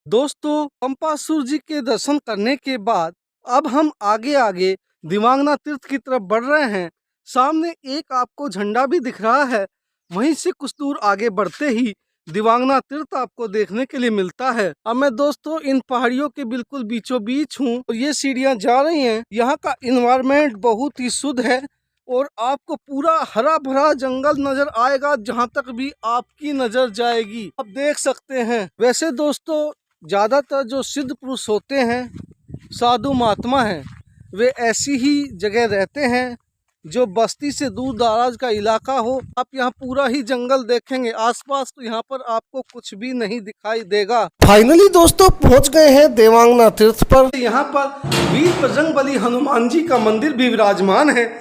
दोस्तों, पंपासुर जी के दर्शन करने के बाद अब हम आगे आगे दिवांगना तीर्थ की तरफ बढ़ रहे हैं। सामने एक आपको झंडा भी दिख रहा है। वहीं से कुछ दूर आगे बढ़ते ही दिवांगना तीर्थ आपको देखने के लिए मिलता है। अब मैं दोस्तों इन पहाड़ियों के बिल्कुल बीचों बीच हूँ और ये सीढ़ियाँ जा रही हैं। यहाँ का इन्वायरमेंट बहुत ही शुद्ध है और आपको पूरा हरा भरा जंगल नजर आएगा जहाँ तक भी आपकी नजर जाएगी। आप देख सकते हैं। वैसे दोस्तों, ज़्यादातर जो सिद्ध पुरुष होते हैं, साधु महात्मा हैं, वे ऐसी ही जगह रहते हैं जो बस्ती से दूर दराज का इलाका हो। आप यहाँ पूरा ही जंगल देखेंगे, आसपास तो यहाँ पर आपको कुछ भी नहीं दिखाई देगा। फाइनली दोस्तों पहुँच गए हैं देवांगना तीर्थ पर। यहाँ पर वीर बजरंगबली हनुमान जी का मंदिर भी विराजमान है,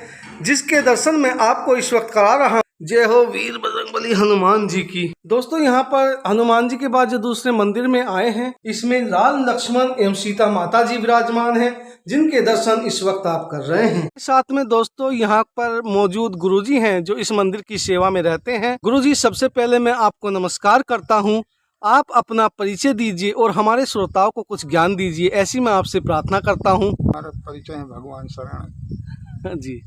जिसके दर्शन मैं आपको इस वक्त करा रहा हूँ। जय हो वीर बजरंगबली हनुमान जी की। दोस्तों, यहाँ पर हनुमान जी के बाद जो दूसरे मंदिर में आए हैं, इसमें राम लक्ष्मण एवं सीता माता जी विराजमान हैं, जिनके दर्शन इस वक्त आप कर रहे हैं। साथ में दोस्तों यहाँ पर मौजूद गुरुजी हैं जो इस मंदिर की सेवा में रहते हैं। गुरुजी, सबसे पहले मैं आपको नमस्कार करता हूँ। आप अपना परिचय दीजिए और हमारे श्रोताओं को कुछ ज्ञान दीजिए, ऐसी मैं आपसे प्रार्थना करता हूँ। हमारा परिचय है भगवान शरण जी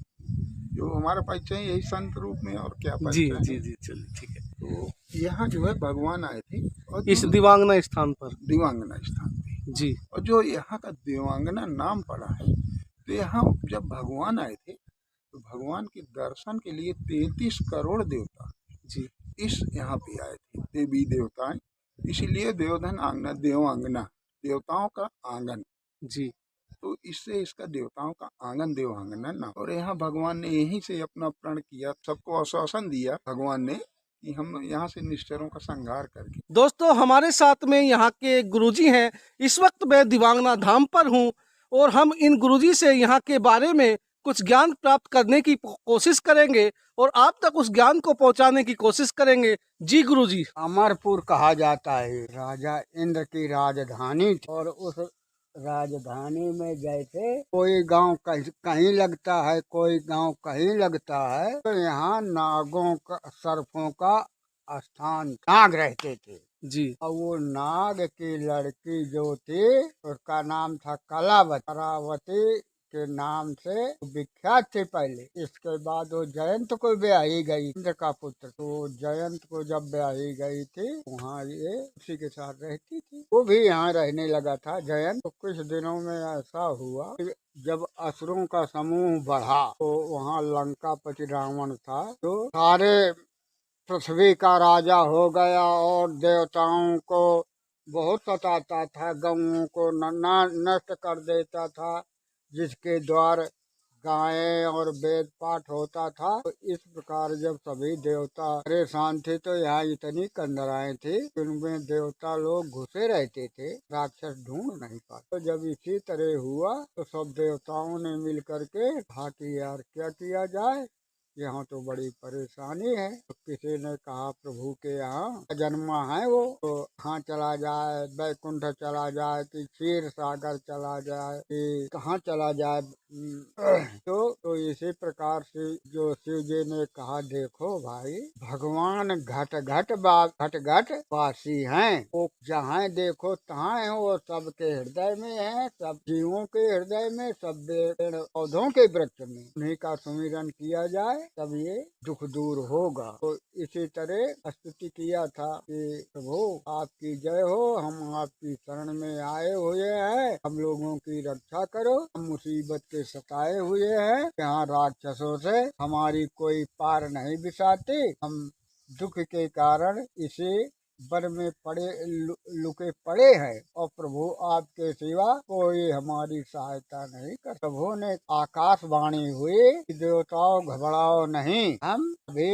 जो हमारा परिचय है यही संत रूप में, और क्या जी परिचय जी है। जी चलिए ठीक है। तो यहाँ जो है भगवान आए थे और इस दिवांगना स्थान पर। दिवांगना स्थान पे, जी और जो यहाँ का दिवांगना नाम पड़ा है, तो यहाँ जब भगवान आए थे तो भगवान के दर्शन के लिए 33 करोड़ देवता जी इस यहाँ पे आए थे, देवी देवताएं। इसीलिए देवधन आंगना, देवांगना, देवताओं का आंगन। जी तो इससे इसका देवताओं का आंगन देवांगना नाम। और यहाँ भगवान ने यहीं से अपना प्रण किया, सबको आश्वासन दिया भगवान ने कि हम यहाँ से निश्चरों का संहार करके। दोस्तों, हमारे साथ में यहाँ के गुरुजी हैं। इस वक्त मैं दिवांगना धाम पर हूँ और हम इन गुरुजी से यहाँ के बारे में कुछ ज्ञान प्राप्त करने की कोशिश करेंगे और आप तक उस ज्ञान को पहुँचाने की कोशिश करेंगे। जी गुरुजी। अमरपुर कहा जाता है, राजा इंद्र की राजधानी थी। और उस राजधानी में जैसे कोई गांव कहीं लगता है, कोई गांव कहीं लगता है, तो यहाँ नागों का, सर्पों का स्थान, नाग रहते थे। जी और वो नाग की लड़की जो थी उसका नाम था कलावती के नाम से विख्यात थी पहले। इसके बाद वो जयंत को ब्याही गई, इंद्र का पुत्र। तो जयंत को जब ब्याही गई थी, वहाँ ये उसी के साथ रहती थी। वो भी यहाँ रहने लगा था जयंत। तो कुछ दिनों में ऐसा हुआ कि जब असुरों का समूह बढ़ा तो वहाँ लंकापति रावण था, जो सारे पृथ्वी का राजा हो गया और देवताओं को बहुत सताता था, गौओं को नष्ट कर देता था, जिसके द्वार गायें और वेद पाठ होता था। तो इस प्रकार जब सभी देवता परेशान थे, तो यहाँ इतनी कंदराएं थी, उनमें देवता लोग घुसे रहते थे, राक्षस ढूंढ नहीं पाते। तो जब इसी तरह हुआ तो सब देवताओं ने मिल करके कहा कि यार क्या किया जाए, यहाँ तो बड़ी परेशानी है। तो किसी ने कहा प्रभु के यहाँ जन्मा है वो, तो कहाँ चला जाए, बैकुंठ चला जाए कि क्षीर सागर चला जाए कि कहाँ चला जाए। तो इसी प्रकार से जो शिव जी ने कहा, देखो भाई, भगवान घट घट वासी हैं, वो जहाँ देखो तहाँ है, वो सबके हृदय में है, सब जीवों के हृदय में, सब पेड़ पौधों के वृक्ष में। उन्हीं का सुमिरन किया जाए तब ये दुख दूर होगा। तो इसी तरह स्तुति किया था कि प्रभु आपकी जय हो, हम आपकी शरण में आए हुए हैं, हम लोगों की रक्षा करो, हम मुसीबत के सताए हुए हैं, यहाँ राक्षसों से हमारी कोई पार नहीं बिसाती, हम दुख के कारण इसे वन में लुके पड़े हैं और प्रभु आपके सिवा कोई हमारी सहायता नहीं कर। प्रभु ने आकाशवाणी हुई, देवताओं घबराओ नहीं, हम अभी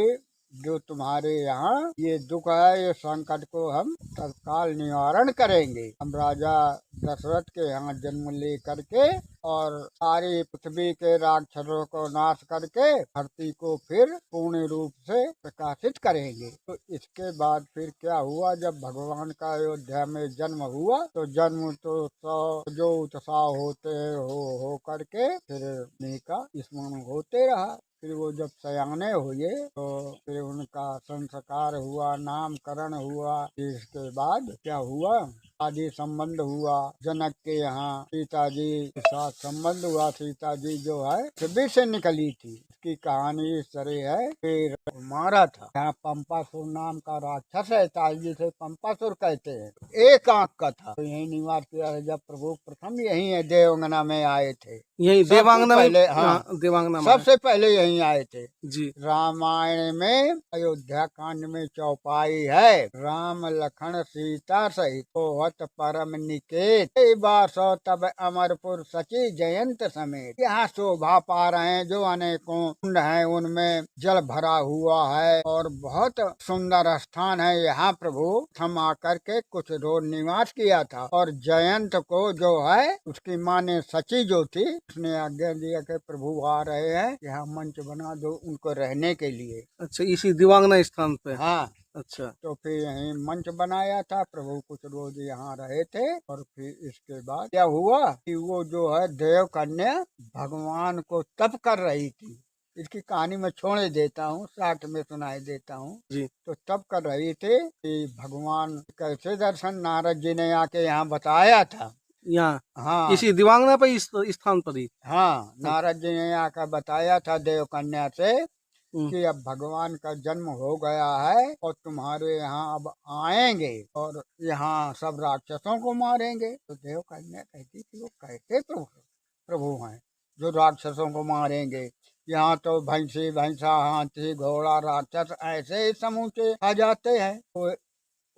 जो तुम्हारे यहाँ ये दुख है, ये संकट को हम तत्काल निवारण करेंगे। हम राजा दशरथ के यहाँ जन्म ले करके और सारी पृथ्वी के राक्षसों को नाश करके धरती को फिर पूर्ण रूप से प्रकाशित करेंगे। तो इसके बाद फिर क्या हुआ, जब भगवान का अयोध्या में जन्म हुआ, तो जन्म तो जो उत्साह होते हो करके फिर उन्हीं का स्मरण होते रहा। फिर वो जब सयाने हुए तो फिर उनका संस्कार हुआ, नामकरण हुआ। इसके बाद क्या हुआ, आदि संबंध हुआ जनक के यहाँ, सीता जी के साथ संबंध हुआ। सीता जी जो है शिविर से निकली थी, उसकी कहानी इस तरह है। फिर मारा था। यहाँ पंपासुर नाम का राक्षस है, ताल जी से पंपासुर कहते हैं, एक आंख का था। तो यही निवास किया है। जब प्रभु प्रथम यही है देवंगना में आए थे, यही सबसे देवांगना में, पहले, हाँ, देवांगना में सबसे पहले यही आए थे। जी। रामायण में अयोध्या कांड में चौपाई है, राम लखन सीता सहित होवत परम निकेत, बासो तब अमरपुर सची जयंत समेत। यहाँ शोभा पा रहे हैं जो अनेकों कुंड हैं, उनमें जल भरा हुआ है और बहुत सुंदर स्थान है। यहाँ प्रभु हम आकर के कुछ रोज निवास किया था। और जयंत को जो है उसकी माँ ने सची जो थी, उसने आज्ञा दिया कि प्रभु आ रहे हैं, यहाँ मंच बना दो उनको रहने के लिए। अच्छा, इसी दिवांगना स्थान पे। हाँ, अच्छा। तो फिर यहीं मंच बनाया था। प्रभु कुछ रोज यहाँ रहे थे। और फिर इसके बाद क्या हुआ कि वो जो है देव कन्या भगवान को तप कर रही थी। इसकी कहानी मैं छोड़े देता हूँ, साथ में सुनाई देता हूँ जी। तो तब कर रही थे कि भगवान कैसे दर्शन नारद जी ने आके यहाँ बताया था। यहाँ हाँ, इसी दिवांगना पे, इस स्थान पर ही। हाँ, नारद जी ने आकर बताया था देव कन्या से हम्म। कि अब भगवान का जन्म हो गया है और तुम्हारे यहाँ अब आएंगे और यहाँ सब राक्षसों को मारेंगे। तो देव कन्या कहती थी वो कैसे प्रभु हैं जो राक्षसों को मारेंगे। यहाँ तो भैंसी भैंसा हाथी घोड़ा राक्षस ऐसे ही समूचे आ जाते हैं। तो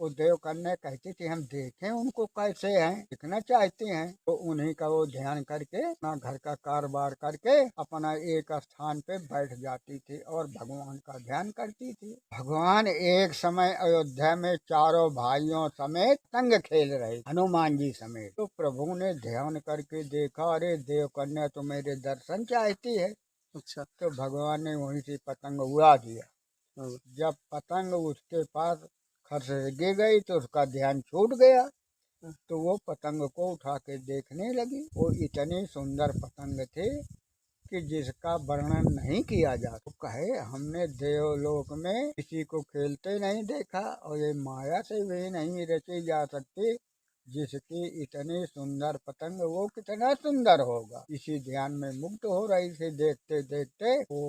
वो देव कन्या कहती थी हम देखें उनको कैसे हैं, दिखना चाहते हैं। तो उन्हीं का वो ध्यान करके अपना घर का कारोबार करके अपना एक स्थान पे बैठ जाती थी और भगवान का ध्यान करती थी। भगवान एक समय अयोध्या में चारों भाइयों समेत तंग खेल रहे, हनुमान जी समेत। तो प्रभु ने ध्यान करके देखा, अरे देव कन्या तो मेरे दर्शन चाहती है। अच्छा। तो भगवान ने वहीं से पतंग उड़ा दिया। हाँ। जब पतंग उसके पास खर से गिर गई तो उसका ध्यान छूट गया। तो वो पतंग को उठा के देखने लगी। वो इतनी सुंदर पतंग थे कि जिसका वर्णन नहीं किया जा सकता। तो कहे हमने देवलोक में किसी को खेलते नहीं देखा और ये माया से भी नहीं रची जा सकती। जिसकी इतनी सुंदर पतंग वो कितना सुंदर होगा। इसी ध्यान में मुग्ध हो रही थी। देखते देखते वो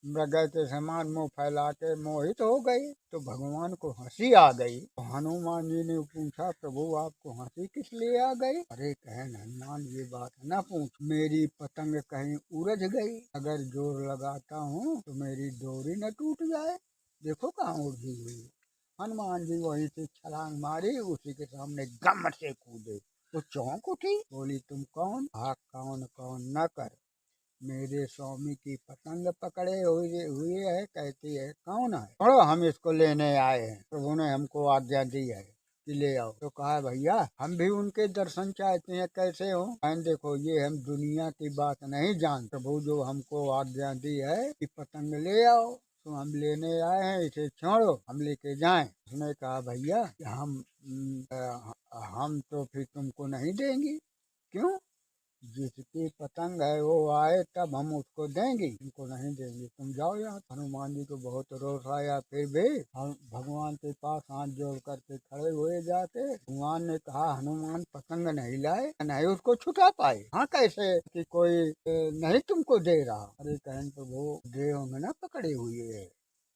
मृग के समान मुंह फैला के मोहित हो गई। तो भगवान को हंसी आ गई। तो हनुमान जी ने पूछा प्रभु आपको हंसी किस लिए आ गई। अरे कहन हनुमान ये बात न पूछ, मेरी पतंग कहीं उलझ गई, अगर जोर लगाता हूँ तो मेरी डोरी न टूट जाए। देखो कहाँ उलझी हुई। हनुमान जी वहीं से छलांग मारी, उसी के सामने गम से कूदे। वो चौंक उठी, बोली तुम कौन। भाग कौन कौन न कर, मेरे स्वामी की पतंग पकड़े हुए है। कहती है कौन है, छोड़ो हम इसको लेने आए हैं, प्रभु ने हमको आज्ञा दी है कि ले आओ। तो कहा भैया हम भी उनके दर्शन चाहते हैं, कैसे हो। देखो ये हम दुनिया की बात नहीं जानते, प्रभु जो हमको आज्ञा दी है कि पतंग ले आओ तो हम लेने आए हैं, इसे छोड़ो हम लेके जाएं। उसने कहा भैया हम तो फिर तुमको नहीं देंगी। क्यों, जिसकी पतंग है वो आए तब हम उसको देंगे, तुमको नहीं देंगे, तुम जाओ यहाँ। हनुमान जी को बहुत रोष आया, फिर भी हम भगवान के पास हाथ जोड़ करके खड़े हुए जाके भगवान ने कहा हनुमान पतंग नहीं लाए, नहीं उसको छुटा पाए। हाँ कैसे कि कोई नहीं तुमको दे रहा। अरे कहन प्रभु देह में न पकड़े हुए है।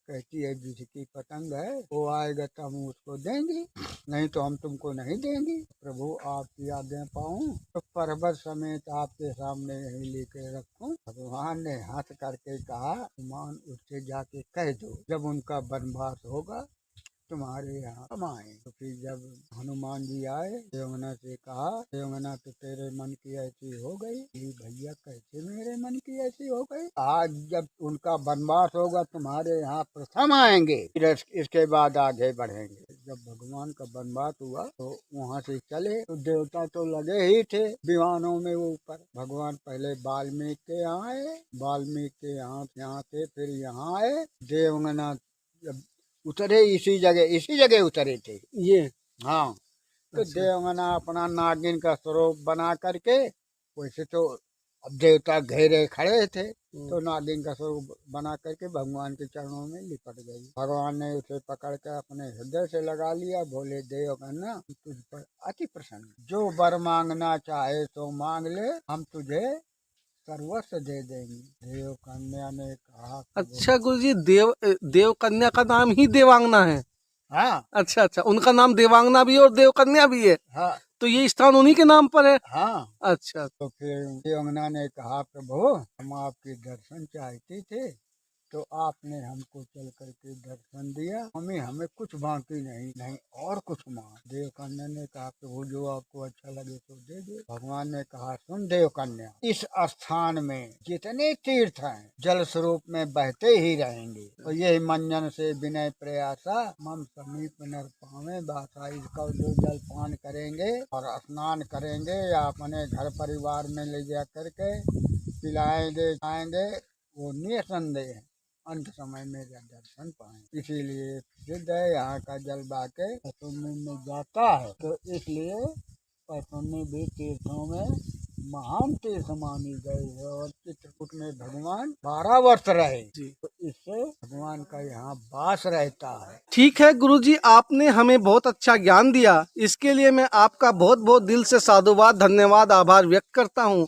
कहती है जिसकी पतंग है वो आएगा तो हम उसको देंगे, नहीं तो हम तुमको नहीं देंगे। प्रभु आपकी आज्ञा पाऊं तो पर्वत समेत आपके सामने यही लेके रखूं। भगवान ने हंस करके कहा हनुमान उससे जाके कह दो जब उनका वनवास होगा तुम्हारे यहाँ हम आए। तो फिर जब हनुमान जी आए देवंगना से कहा, देवंगना तो तेरे मन की ऐसी हो गई। भैया कैसे मेरे मन की ऐसी हो गई, आज जब उनका वनवास होगा तुम्हारे यहाँ प्रथम आएंगे, फिर इसके बाद आगे बढ़ेंगे। जब भगवान का वनवास हुआ तो वहाँ से चले तो देवता तो लगे ही थे विमानों में ऊपर। भगवान पहले वाल्मीकि के यहाँ आए, वाल्मीकि के यहाँ से फिर यहाँ आए। देवंगना जब उतरे इसी जगह उतरे थे ये। हाँ। तो अच्छा। देवंगना अपना नागिन का स्वरूप बना करके वैसे तो अब देवता घेरे खड़े थे तो नागिन का स्वरूप बना करके भगवान के चरणों में लिपट गई। भगवान ने उसे पकड़ कर अपने हृदय से लगा लिया। बोले देवकन्या तुझ पर अति प्रसन्न, जो वर मांगना चाहे तो मांग ले, हम तुझे सर्वस्व दे देंगे। देवकन्या ने कहा अच्छा गुरुजी, देवकन्या का नाम ही देवांगना है। हाँ अच्छा अच्छा, उनका नाम देवांगना भी है और देवकन्या भी है, हाँ तो ये स्थान उन्हीं के नाम पर है। हाँ। अच्छा, तो फिर देवंगना ने कहा प्रभु हम आपके दर्शन चाहते थे, तो आपने हमको चल करके दर्शन दिया, हमें कुछ बाकी नहीं और कुछ मांग। देवकन्या ने कहा प्रभु जो आपको अच्छा लगे तो दे दे। भगवान ने कहा सुन देवकन्या, इस स्थान में जितने तीर्थ हैं जल स्वरूप में बहते ही रहेंगे, तो यही मंजन से विनय प्रयासा मम समीप नर पावे बासा। इसका जो जल पान करेंगे और स्नान करेंगे या अपने घर परिवार में ले जा करके पिलाएंगे खाएंगे, वो निसंदेह है अंत समय मेरा दर्शन पाए। इसीलिए सिद्ध है यहाँ का जल बाके पैतुन्नी में जाता है, तो इसलिए पैतुन्नी भी तीर्थों में महान तीर्थ मानी गई है। और चित्रकूट में भगवान 12 वर्ष रहे, तो इससे भगवान का यहाँ वास रहता है। ठीक है गुरुजी, आपने हमें बहुत अच्छा ज्ञान दिया, इसके लिए मैं आपका बहुत बहुत दिल से साधुवाद, धन्यवाद, आभार व्यक्त करता हूँ।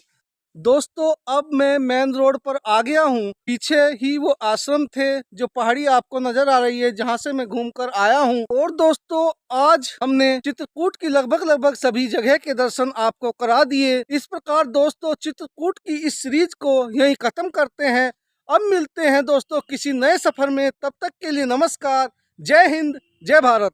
दोस्तों, अब मैं मेन रोड पर आ गया हूँ। पीछे ही वो आश्रम थे, जो पहाड़ी आपको नजर आ रही है, जहाँ से मैं घूमकर आया हूँ। और दोस्तों, आज हमने चित्रकूट की लगभग सभी जगह के दर्शन आपको करा दिए। इस प्रकार दोस्तों, चित्रकूट की इस सीरीज को यहीं खत्म करते हैं। अब मिलते हैं दोस्तों किसी नए सफर में, तब तक के लिए नमस्कार, जय हिंद, जय भारत।